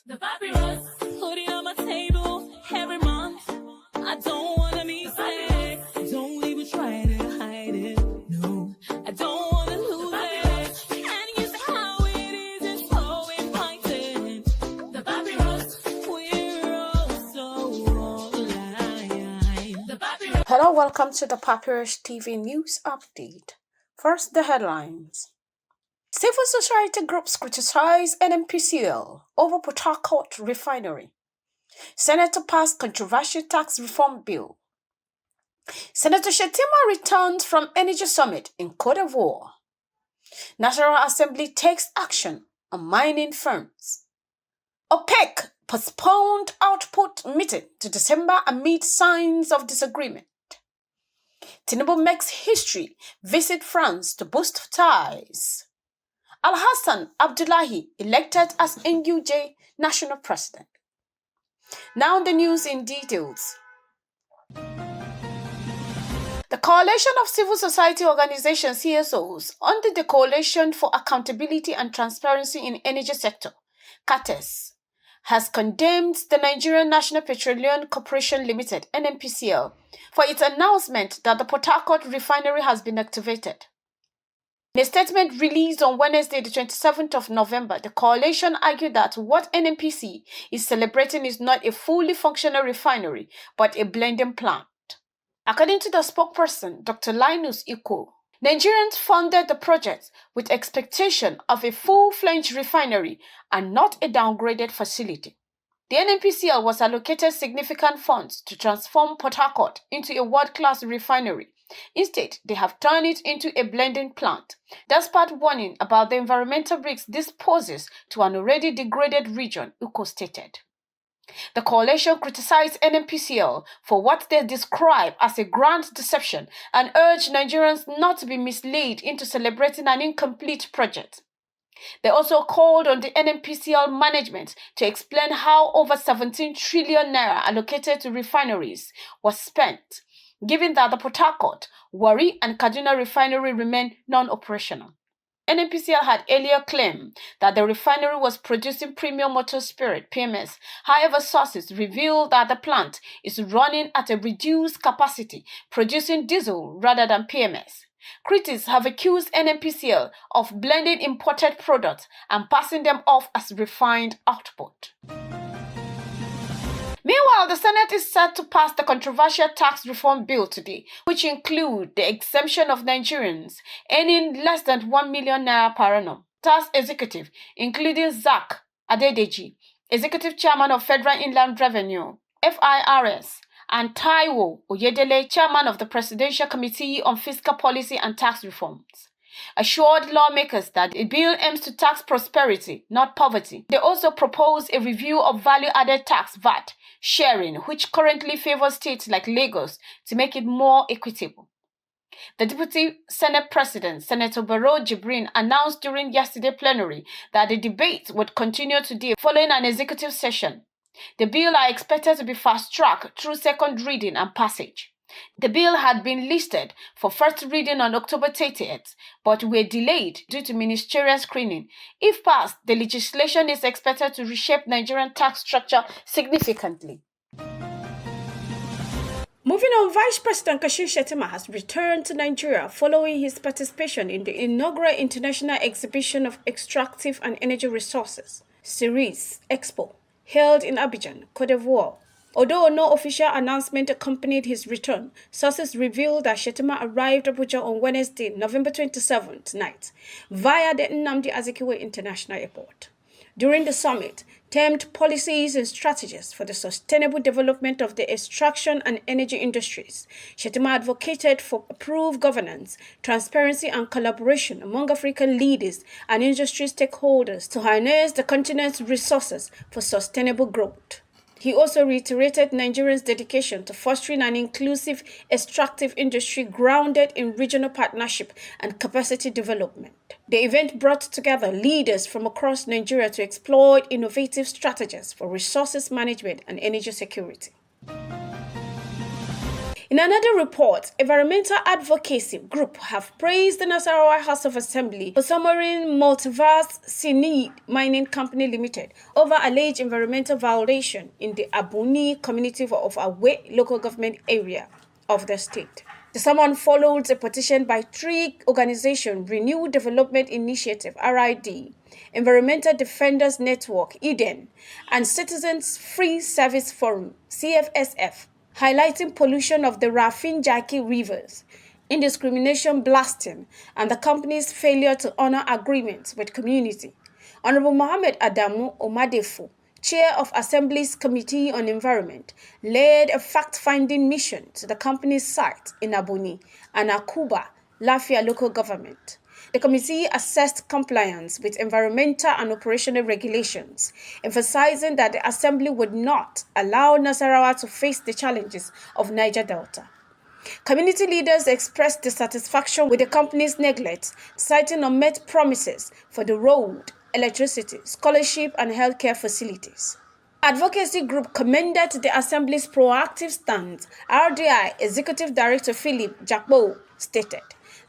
The papyrus, putting on my table every month. I don't wanna be sick. Don't even try to hide it. No, I don't wanna lose it. And you see how it is, it's so important. The papyrus, we're all so alive. The papyrus. Hello, welcome to the Papyrus TV News Update. First, the headlines. Civil society groups criticize Nnpcl over Port Harcourt Refinery. Senator passed controversial tax reform bill. Senator Shettima returns from Energy Summit in Côte d'Ivoire. National Assembly takes action on mining firms. OPEC postponed output meeting to December amid signs of disagreement. Tinubu makes history, visit France to boost ties. Al-Hassan Abdullahi elected as NUJ national president. Now the news in details. The Coalition of Civil Society Organizations, CSOs, under the Coalition for Accountability and Transparency in Energy Sector, CATES, has condemned the Nigerian National Petroleum Corporation Limited, Nnpcl, for its announcement that the Port Harcourt refinery has been activated. In a statement released on Wednesday, the 27th of November, the coalition argued that what NNPC is celebrating is not a fully functional refinery, but a blending plant. According to the spokesperson, Dr. Linus Iko, Nigerians funded the project with expectation of a full-fledged refinery and not a downgraded facility. The NNPCL was allocated significant funds to transform Port Harcourt into a world-class refinery. Instead, they have turned it into a blending plant, despite warning about the environmental risks this poses to an already degraded region, Uko stated. The coalition criticized NNPCL for what they describe as a grand deception and urged Nigerians not to be misled into celebrating an incomplete project. They also called on the NNPCL management to explain how over 17 trillion naira allocated to refineries was spent, given that the Port Harcourt, Warri and Kaduna refinery remain non-operational. NNPCL had earlier claimed that the refinery was producing premium motor spirit, PMS. However, sources revealed that the plant is running at a reduced capacity, producing diesel rather than PMS. Critics have accused NNPCL of blending imported products and passing them off as refined output. Meanwhile, the Senate is set to pass the controversial tax reform bill today, which include the exemption of Nigerians earning less than 1 million naira per annum. Tax executive, including Zach Adedeji, executive chairman of Federal Inland Revenue, FIRS, and Taiwo Oyedele, chairman of the Presidential Committee on Fiscal Policy and Tax Reforms, assured lawmakers that the bill aims to tax prosperity, not poverty. They also propose a review of value-added tax VAT sharing, which currently favors states like Lagos, to make it more equitable. The Deputy Senate President, Senator Barrow Jibrin, announced during yesterday's plenary that the debate would continue today following an executive session. The bill are expected to be fast-tracked through second reading and passage. The bill had been listed for first reading on October 30th, but were delayed due to ministerial screening. If passed, the legislation is expected to reshape Nigerian tax structure significantly. Moving on, Vice President Kashim Shettima has returned to Nigeria following his participation in the inaugural International Exhibition of Extractive and Energy Resources, Ceres Expo, held in Abidjan, Côte d'Ivoire. Although no official announcement accompanied his return, sources revealed that Shettima arrived at Abuja on Wednesday, November 27th night, via the Nnamdi Azikiwe International Airport. During the summit, termed Policies and Strategies for the Sustainable Development of the Extraction and Energy Industries, Shettima advocated for improved governance, transparency and collaboration among African leaders and industry stakeholders to harness the continent's resources for sustainable growth. He also reiterated Nigeria's dedication to fostering an inclusive, extractive industry grounded in regional partnership and capacity development. The event brought together leaders from across Nigeria to explore innovative strategies for resources management and energy security. In another report, environmental advocacy group have praised the Nasarawa House of Assembly for summoning Multiverse Sinid Mining Company Limited over alleged environmental violation in the Abuni community of Awe local government area of the state. The summon followed a petition by three organizations: Renew Development Initiative (RID), Environmental Defenders Network (EDEN), and Citizens Free Service Forum (CFSF), highlighting pollution of the Rafin-Jaki rivers, indiscrimination blasting, and the company's failure to honor agreements with community. Honorable Mohammed Adamu Omadefo, Chair of Assembly's Committee on Environment, led a fact-finding mission to the company's site in Abuni and Akuba, Lafia local government. The committee assessed compliance with environmental and operational regulations, emphasizing that the Assembly would not allow Nasarawa to face the challenges of Niger Delta. Community leaders expressed dissatisfaction with the company's neglect, citing unmet promises for the road, electricity, scholarship, and healthcare facilities. Advocacy group commended the Assembly's proactive stance. RDI Executive Director Philip Jakbo stated,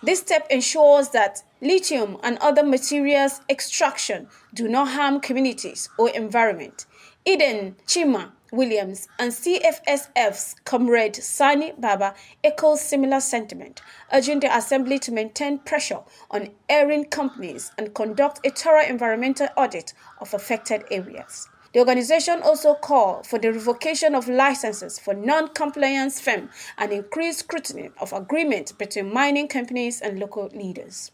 "This step ensures that lithium and other materials extraction do not harm communities or environment." Eden Chima Williams and CFSF's Comrade Sani Baba echoed similar sentiment, urging the Assembly to maintain pressure on erring companies and conduct a thorough environmental audit of affected areas. The organization also called for the revocation of licenses for non-compliance firms and increased scrutiny of agreements between mining companies and local leaders.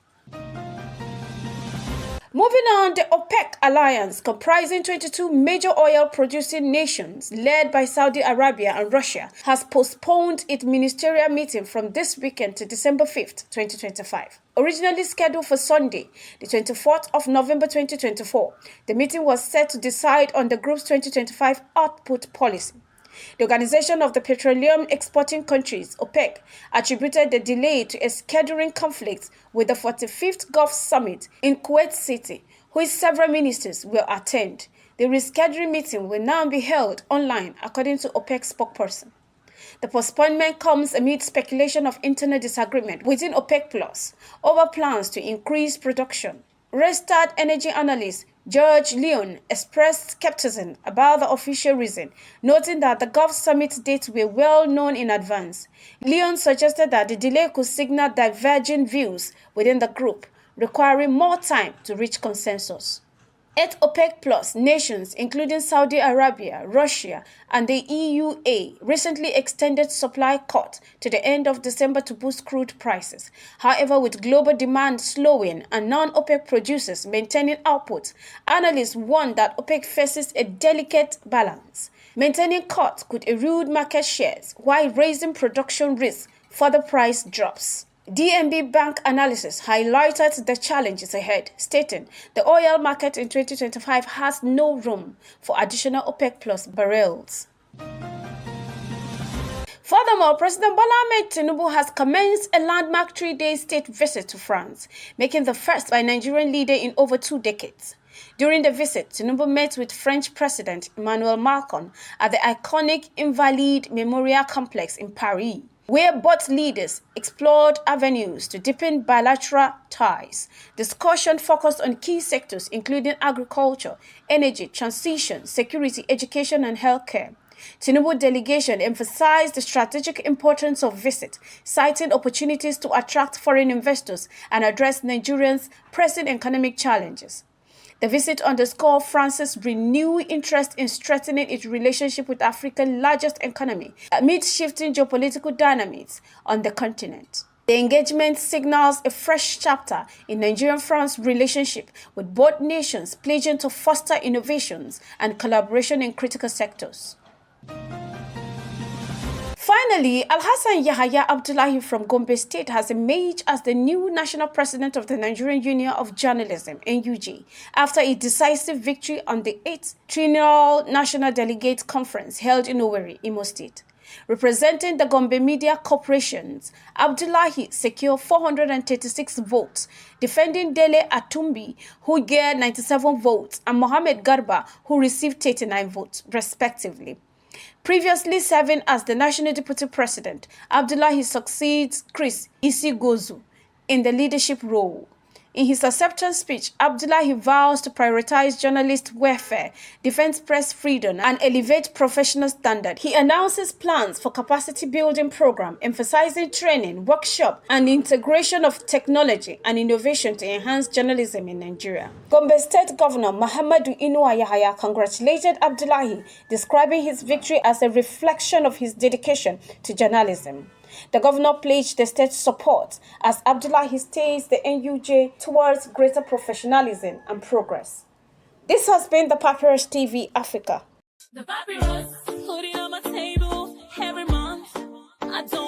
Moving on, the OPEC alliance, comprising 22 major oil-producing nations led by Saudi Arabia and Russia, has postponed its ministerial meeting from this weekend to December 5th, 2025. Originally scheduled for Sunday, the 24th of November 2024, the meeting was set to decide on the group's 2025 output policy. The Organization of the Petroleum Exporting Countries, OPEC, attributed the delay to a scheduling conflict with the 45th Gulf Summit in Kuwait City, which several ministers will attend. The rescheduling meeting will now be held online, according to OPEC spokesperson. The postponement comes amid speculation of internal disagreement within OPEC Plus over plans to increase production. Restart energy analyst George Leon expressed skepticism about the official reason, noting that the Gulf Summit dates were well known in advance. Leon suggested that the delay could signal diverging views within the group, requiring more time to reach consensus. 8 OPEC Plus nations, including Saudi Arabia, Russia, and the EUA, recently extended supply cut to the end of December to boost crude prices. However, with global demand slowing and non-OPEC producers maintaining output, analysts warn that OPEC faces a delicate balance. Maintaining cuts could erode market shares while raising production risks for the price drops. DNB Bank analysis highlighted the challenges ahead, stating the oil market in 2025 has no room for additional OPEC Plus barrels. Furthermore, President Bola Ahmed Tinubu has commenced a landmark 3-day state visit to France, making the first by a Nigerian leader in over 2 decades. During the visit, Tinubu met with French President Emmanuel Macron at the iconic Invalides Memorial Complex in Paris, where both leaders explored avenues to deepen bilateral ties. Discussion focused on key sectors including agriculture, energy, transition, security, education, and healthcare. Tinubu delegation emphasized the strategic importance of visit, citing opportunities to attract foreign investors and address Nigerians' pressing economic challenges. The visit underscored France's renewed interest in strengthening its relationship with Africa's largest economy amid shifting geopolitical dynamics on the continent. The engagement signals a fresh chapter in Nigerian-France relationship, with both nations pledging to foster innovations and collaboration in critical sectors. Finally, Alhassan Yahaya Abdullahi from Gombe State has emerged as the new national president of the Nigerian Union of Journalism, NUJ, after a decisive victory on the 8th Triennial National Delegates Conference held in Owerri, Imo State. Representing the Gombe Media Corporations, Abdullahi secured 436 votes, defending Dele Atumbi, who gained 97 votes, and Mohamed Garba, who received 39 votes, respectively. Previously serving as the National Deputy President, Abdullahi succeeds Chris Isigozu in the leadership role. In his acceptance speech, Abdullahi vows to prioritize journalist welfare, defend press freedom, and elevate professional standards. He announces plans for capacity building program, emphasizing training, workshop, and integration of technology and innovation to enhance journalism in Nigeria. Gombe State Governor Muhammadu Inuwa Yahaya congratulated Abdullahi, describing his victory as a reflection of his dedication to journalism. The governor pledged the state's support as Abdullahi stays the NUJ towards greater professionalism and progress. This has been the Papyrus TV Africa. The papyrus, put it on my table every month. I don't